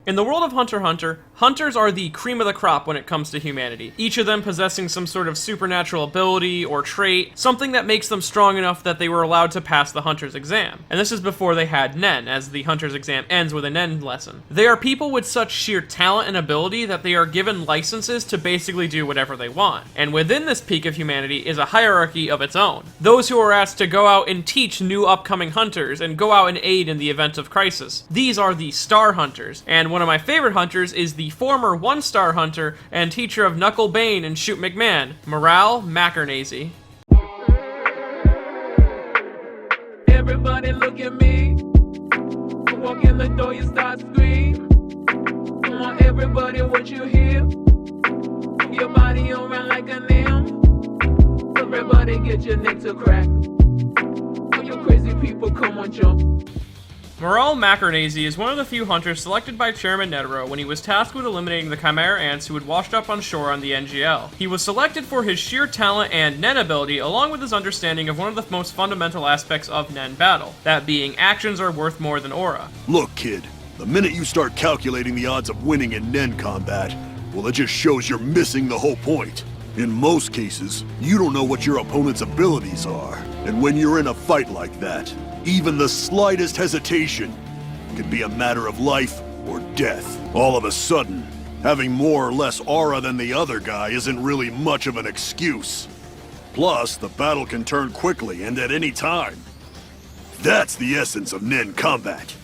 In the world of Hunter x Hunter, hunters are the cream of the crop when it comes to humanity, each of them possessing some sort of supernatural ability or trait, something that makes them strong enough that they were allowed to pass the hunter's exam. And this is before they had Nen, as the hunter's exam ends with a Nen lesson. They are people with such sheer talent and ability that they are given licenses to basically do whatever they want. And within this peak of humanity is a hierarchy of its own. Those who are asked to go out and teach new upcoming hunters and go out and aid in the event of crisis. These are the Star Hunters, and one of my favorite hunters is the former 1-star hunter and teacher of Knuckle Bane and Shoot McMahon, Morel Mackernasey. Everybody look at me. You walk in the door, you start scream. Come on, everybody, what you hear? Your body around like a nail. Everybody get your neck to crack. All you crazy people, come on, jump. Morel Mackernasey is one of the few hunters selected by Chairman Netero when he was tasked with eliminating the Chimera ants who had washed up on shore on the NGL. He was selected for his sheer talent and Nen ability, along with his understanding of one of the most fundamental aspects of Nen battle, that being actions are worth more than aura. Look, kid, the minute you start calculating the odds of winning in Nen combat, well, it just shows you're missing the whole point. In most cases, you don't know what your opponent's abilities are, and when you're in a fight like that, even the slightest hesitation can be a matter of life or death. All of a sudden, having more or less aura than the other guy isn't really much of an excuse. Plus, the battle can turn quickly and at any time. That's the essence of Nen combat.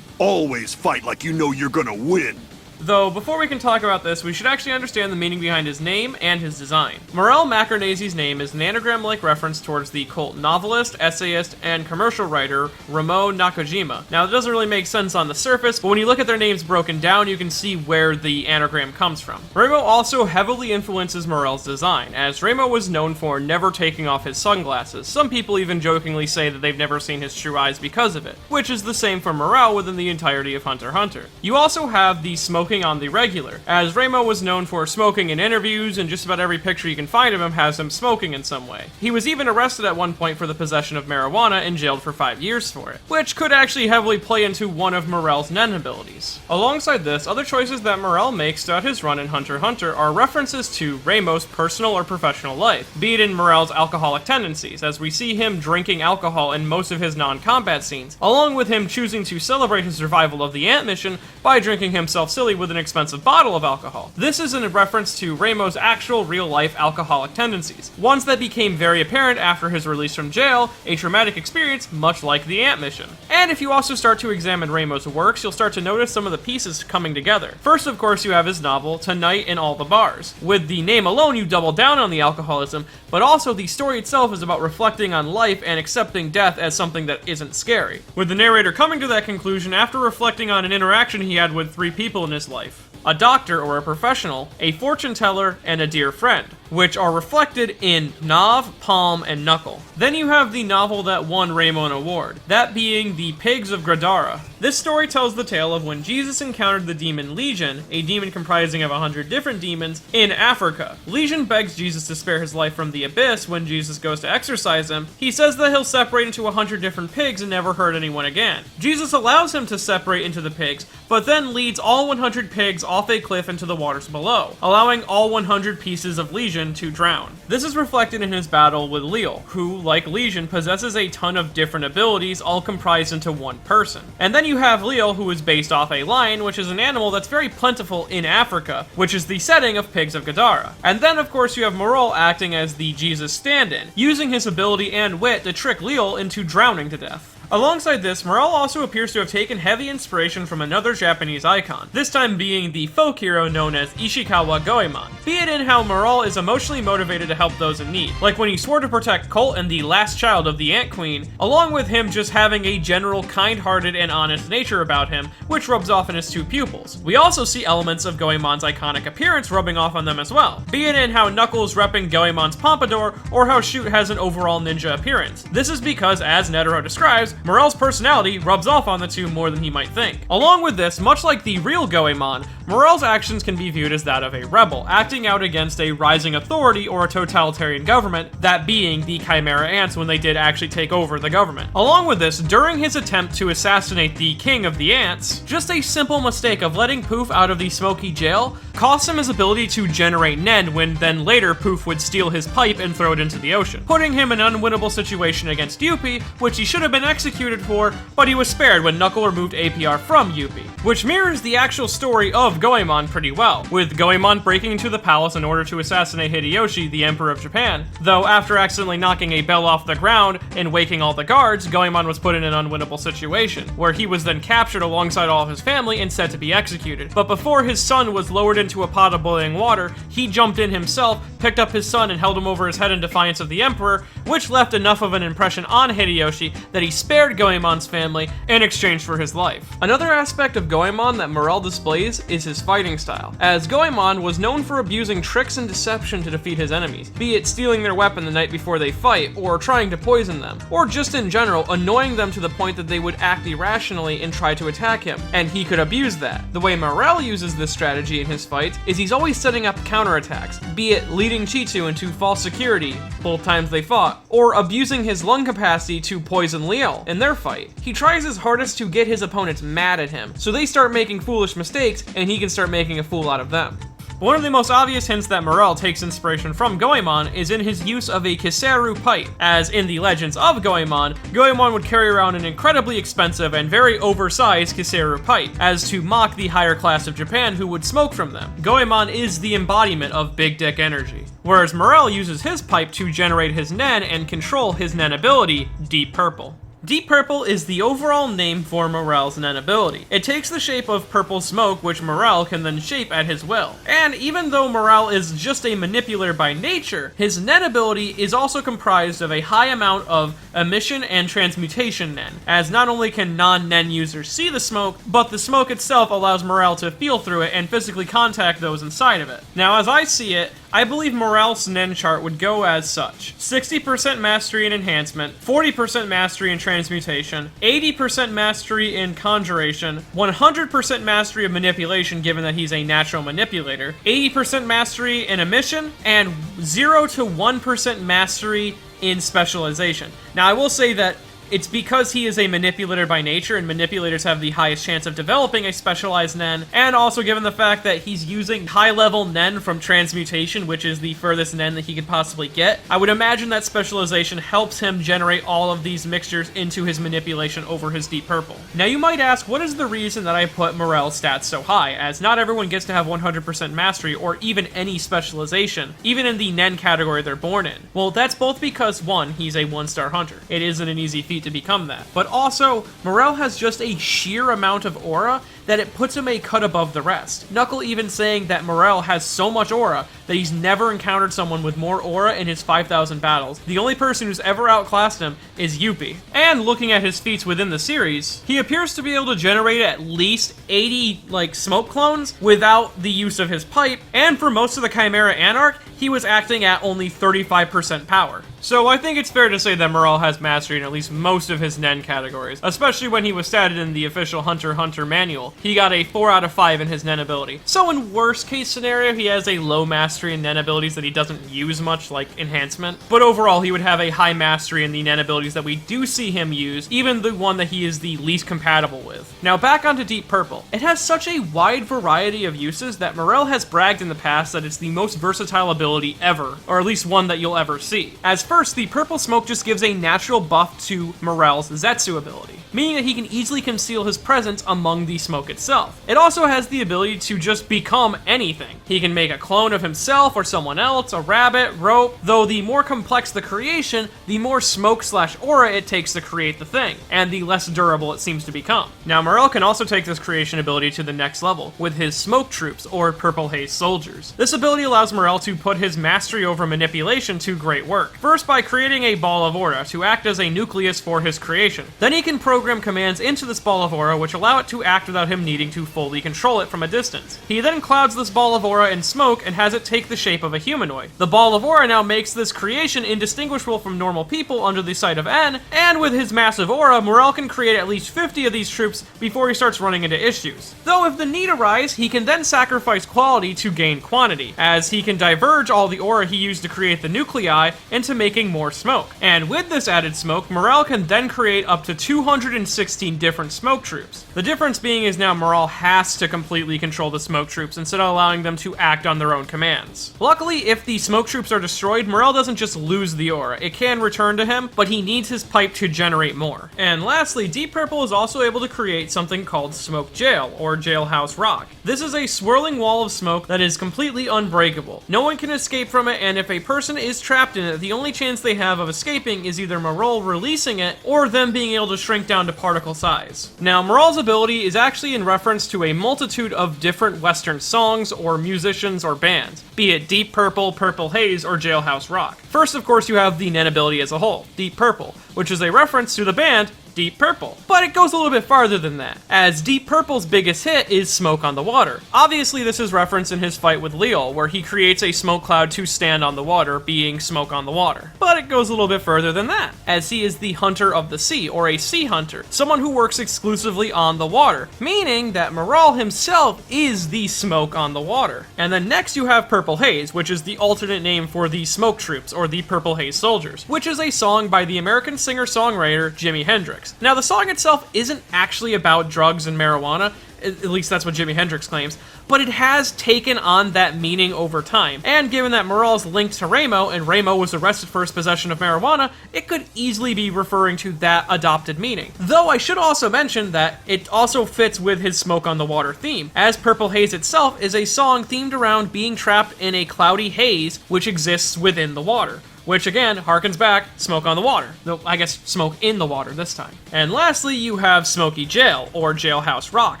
Always fight like you know you're gonna win. Though, before we can talk about this, we should actually understand the meaning behind his name and his design. Morel Mackernasey's name is an anagram-like reference towards the cult novelist, essayist, and commercial writer Ramon Nakajima. Now, it doesn't really make sense on the surface, but when you look at their names broken down, you can see where the anagram comes from. Ramo also heavily influences Morel's design, as Ramo was known for never taking off his sunglasses. Some people even jokingly say that they've never seen his true eyes because of it, which is the same for Morel within the entirety of Hunter x Hunter. You also have the smoking on the regular, as Ramo was known for smoking in interviews, and just about every picture you can find of him has him smoking in some way. He was even arrested at one point for the possession of marijuana and jailed for 5 years for it, which could actually heavily play into one of Morel's Nen abilities. Alongside this, other choices that Morel makes throughout his run in Hunter x Hunter are references to Ramo's personal or professional life, be it in Morel's alcoholic tendencies, as we see him drinking alcohol in most of his non-combat scenes, along with him choosing to celebrate his survival of the ant mission by drinking himself silly with an expensive bottle of alcohol. This is in reference to Ramo's actual real-life alcoholic tendencies, ones that became very apparent after his release from jail, a traumatic experience much like the ant mission. And if you also start to examine Ramo's works, you'll start to notice some of the pieces coming together. First, of course, you have his novel, Tonight in All the Bars. With the name alone, you double down on the alcoholism, but also the story itself is about reflecting on life and accepting death as something that isn't scary, with the narrator coming to that conclusion after reflecting on an interaction he had with 3 people in his life: a doctor or a professional, a fortune teller, and a dear friend, which are reflected in Nav, Palm, and Knuckle. Then you have the novel that won Ramo an award, that being The Pigs of Gadara. This story tells the tale of when Jesus encountered the demon Legion, a demon comprising of 100 different demons, in Africa. Legion begs Jesus to spare his life from the abyss when Jesus goes to exorcise him. He says that he'll separate into 100 different pigs and never hurt anyone again. Jesus allows him to separate into the pigs, but then leads all 100 pigs off a cliff into the waters below, allowing all 100 pieces of Legion to drown. This is reflected in his battle with Leal, who, like Legion, possesses a ton of different abilities all comprised into one person. And then you have Leal, who is based off a lion, which is an animal that's very plentiful in Africa, which is the setting of Pigs of Gadara. And then, of course, you have Morel acting as the Jesus stand-in, using his ability and wit to trick Leal into drowning to death. Alongside this, Morel also appears to have taken heavy inspiration from another Japanese icon, this time being the folk hero known as Ishikawa Goemon, be it in how Morel is emotionally motivated to help those in need, like when he swore to protect Colt and the last child of the Ant Queen, along with him just having a general kind-hearted and honest nature about him, which rubs off in his 2 pupils. We also see elements of Goemon's iconic appearance rubbing off on them as well, be it in how Knuckles repping Goemon's pompadour, or how Shoot has an overall ninja appearance. This is because, as Netero describes, Morel's personality rubs off on the 2 more than he might think. Along with this, much like the real Goemon, Morel's actions can be viewed as that of a rebel, acting out against a rising authority or a totalitarian government, that being the Chimera Ants when they did actually take over the government. Along with this, during his attempt to assassinate the king of the ants, just a simple mistake of letting Poof out of the smoky jail cost him his ability to generate Nen when then later Poof would steal his pipe and throw it into the ocean, putting him in an unwinnable situation against Youpi, which he should have been executed for, but he was spared when Knuckle removed APR from Youpi, which mirrors the actual story of Goemon pretty well, with Goemon breaking into the palace in order to assassinate Hideyoshi, the Emperor of Japan, though after accidentally knocking a bell off the ground and waking all the guards, Goemon was put in an unwinnable situation, where he was then captured alongside all of his family and set to be executed. But before his son was lowered into a pot of boiling water, he jumped in himself, picked up his son and held him over his head in defiance of the Emperor, which left enough of an impression on Hideyoshi that he spared Goemon's family in exchange for his life. Another aspect of Goemon that Morel displays is his fighting style, as Goemon was known for abusing tricks and deception to defeat his enemies, be it stealing their weapon the night before they fight, or trying to poison them, or just in general annoying them to the point that they would act irrationally and try to attack him, and he could abuse that. The way Morel uses this strategy in his fights is he's always setting up counterattacks, be it leading Chitu into false security both times they fought, or abusing his lung capacity to poison Leo in their fight. He tries his hardest to get his opponents mad at him, so they start making foolish mistakes and he can start making a fool out of them. One of the most obvious hints that Morel takes inspiration from Goemon is in his use of a Kiseru pipe, as in the legends of Goemon, Goemon would carry around an incredibly expensive and very oversized Kiseru pipe, as to mock the higher class of Japan who would smoke from them. Goemon is the embodiment of big dick energy, whereas Morel uses his pipe to generate his Nen and control his Nen ability, Deep Purple. Deep Purple is the overall name for Morel's Nen ability. It takes the shape of purple smoke, which Morel can then shape at his will. And even though Morel is just a manipulator by nature, his Nen ability is also comprised of a high amount of emission and transmutation Nen, as not only can non-Nen users see the smoke, but the smoke itself allows Morel to feel through it and physically contact those inside of it. Now, as I see it, I believe Morel's Nen chart would go as such: 60% mastery in enhancement, 40% mastery in transmutation, 80% mastery in conjuration, 100% mastery of manipulation given that he's a natural manipulator, 80% mastery in emission, and 0 to 1% mastery in specialization. Now, I will say that it's because he is a manipulator by nature, and manipulators have the highest chance of developing a specialized Nen, and also given the fact that he's using high-level Nen from transmutation, which is the furthest Nen that he could possibly get, I would imagine that specialization helps him generate all of these mixtures into his manipulation over his Deep Purple. Now you might ask, what is the reason that I put Morel's stats so high, as not everyone gets to have 100% mastery or even any specialization, even in the Nen category they're born in? Well, that's both because, one, he's a 1-star hunter. It isn't an easy feat to become that. But also, Morel has just a sheer amount of aura that it puts him a cut above the rest. Knuckle even saying that Morel has so much aura that he's never encountered someone with more aura in his 5,000 battles. The only person who's ever outclassed him is Youpi. And looking at his feats within the series, he appears to be able to generate at least 80, smoke clones without the use of his pipe, and for most of the Chimera Anarch, he was acting at only 35% power. So I think it's fair to say that Morel has mastery in at least most of his Nen categories, especially when he was statted in the official Hunter x Hunter manual. He got a 4 out of 5 in his Nen ability. So in worst case scenario, he has a low mastery in Nen abilities that he doesn't use much, like enhancement. But overall, he would have a high mastery in the Nen abilities that we do see him use, even the one that he is the least compatible with. Now back onto Deep Purple. It has such a wide variety of uses that Morel has bragged in the past that it's the most versatile ability ever, or at least one that you'll ever see. As first, the purple smoke just gives a natural buff to Morel's Zetsu ability, meaning that he can easily conceal his presence among the smoke itself. It also has the ability to just become anything. He can make a clone of himself or someone else, a rabbit, rope, though the more complex the creation, the more smoke/aura it takes to create the thing, and the less durable it seems to become. Now Morel can also take this creation ability to the next level, with his smoke troops, or purple haze soldiers. This ability allows Morel to put his mastery over manipulation to great work. First by creating a ball of aura to act as a nucleus for his creation. Then he can program commands into this ball of aura which allow it to act without without him needing to fully control it from a distance. He then clouds this ball of aura in smoke and has it take the shape of a humanoid. The ball of aura now makes this creation indistinguishable from normal people under the sight of N, and with his massive aura, Morel can create at least 50 of these troops before he starts running into issues. Though if the need arise, he can then sacrifice quality to gain quantity, as he can diverge all the aura he used to create the nuclei into making more smoke. And with this added smoke, Morel can then create up to 216 different smoke troops. The difference being is now Morel has to completely control the smoke troops instead of allowing them to act on their own commands. Luckily, if the smoke troops are destroyed, Morel doesn't just lose the aura. It can return to him, but he needs his pipe to generate more. And lastly, Deep Purple is also able to create something called Smoke Jail, or Jailhouse Rock. This is a swirling wall of smoke that is completely unbreakable. No one can escape from it, and if a person is trapped in it, the only chance they have of escaping is either Morel releasing it, or them being able to shrink down to particle size. Now, Morel's ability is actually in reference to a multitude of different Western songs, or musicians, or bands, be it Deep Purple, Purple Haze, or Jailhouse Rock. First, of course, you have the Nen ability as a whole, Deep Purple, which is a reference to the band Deep Purple. But it goes a little bit farther than that, as Deep Purple's biggest hit is Smoke on the Water. Obviously, this is referenced in his fight with Leol, where he creates a smoke cloud to stand on the water, being Smoke on the Water. But it goes a little bit further than that, as he is the Hunter of the Sea, or a Sea Hunter, someone who works exclusively on the water, meaning that Morel himself is the Smoke on the Water. And then next you have Purple Haze, which is the alternate name for the Smoke Troops, or the Purple Haze Soldiers, which is a song by the American singer-songwriter Jimi Hendrix. Now, the song itself isn't actually about drugs and marijuana, at least that's what Jimi Hendrix claims, but it has taken on that meaning over time. And given that Morel's linked to Ramo, and Ramo was arrested for his possession of marijuana, it could easily be referring to that adopted meaning. Though I should also mention that it also fits with his Smoke on the Water theme, as Purple Haze itself is a song themed around being trapped in a cloudy haze which exists within the water. Which again, harkens back, Smoke on the Water. Though, I guess smoke in the water this time. And lastly, you have Smoky Jail, or Jailhouse Rock,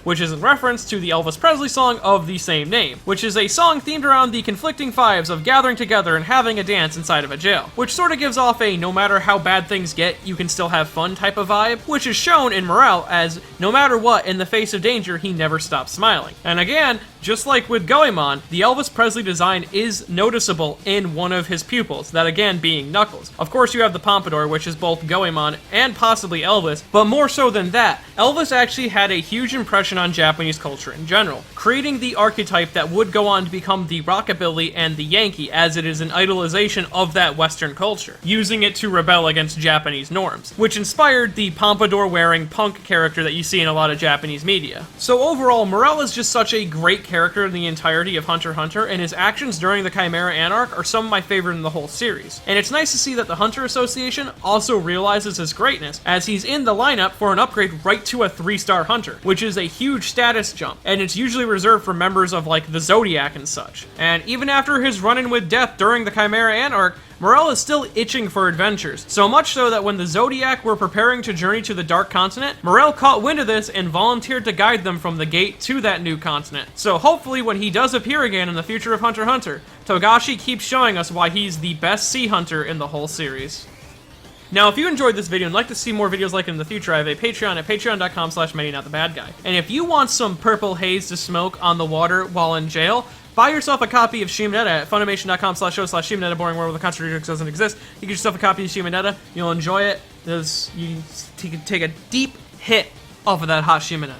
which is in reference to the Elvis Presley song of the same name, which is a song themed around the conflicting vibes of gathering together and having a dance inside of a jail, which sort of gives off a no matter how bad things get, you can still have fun type of vibe, which is shown in Morel as no matter what, in the face of danger, he never stops smiling. And again, just like with Goemon, the Elvis Presley design is noticeable in one of his pupils, that again being Knuckles. Of course, you have the Pompadour, which is both Goemon and possibly Elvis, but more so than that, Elvis actually had a huge impression on Japanese culture in general, creating the archetype that would go on to become the rockabilly and the Yankee, as it is an idolization of that Western culture, using it to rebel against Japanese norms, which inspired the Pompadour-wearing punk character that you see in a lot of Japanese media. So overall, Morel is just such a great character in the entirety of Hunter x Hunter, and his actions during the Chimera Anarch are some of my favorite in the whole series. And it's nice to see that the Hunter Association also realizes his greatness, as he's in the lineup for an upgrade right to a 3-star Hunter, which is a huge status jump, and it's usually reserved for members of like the Zodiac and such. And even after his run-in with Death during the Chimera Anarch, Morel is still itching for adventures, so much so that when the Zodiac were preparing to journey to the Dark Continent, Morel caught wind of this and volunteered to guide them from the gate to that new continent. So hopefully when he does appear again in the future of Hunter x Hunter, Togashi keeps showing us why he's the best sea hunter in the whole series. Now, if you enjoyed this video and like to see more videos like it in the future, I have a Patreon at patreon.com/ManyNotTheBadGuy. And if you want some Purple Haze to smoke on the water while in jail, buy yourself a copy of Shimonetta at Funimation.com/show/Shimonetta, boring world where the contradiction doesn't exist. You get yourself a copy of Shimonetta, you'll enjoy it. You can take a deep hit off of that hot Shimonetta.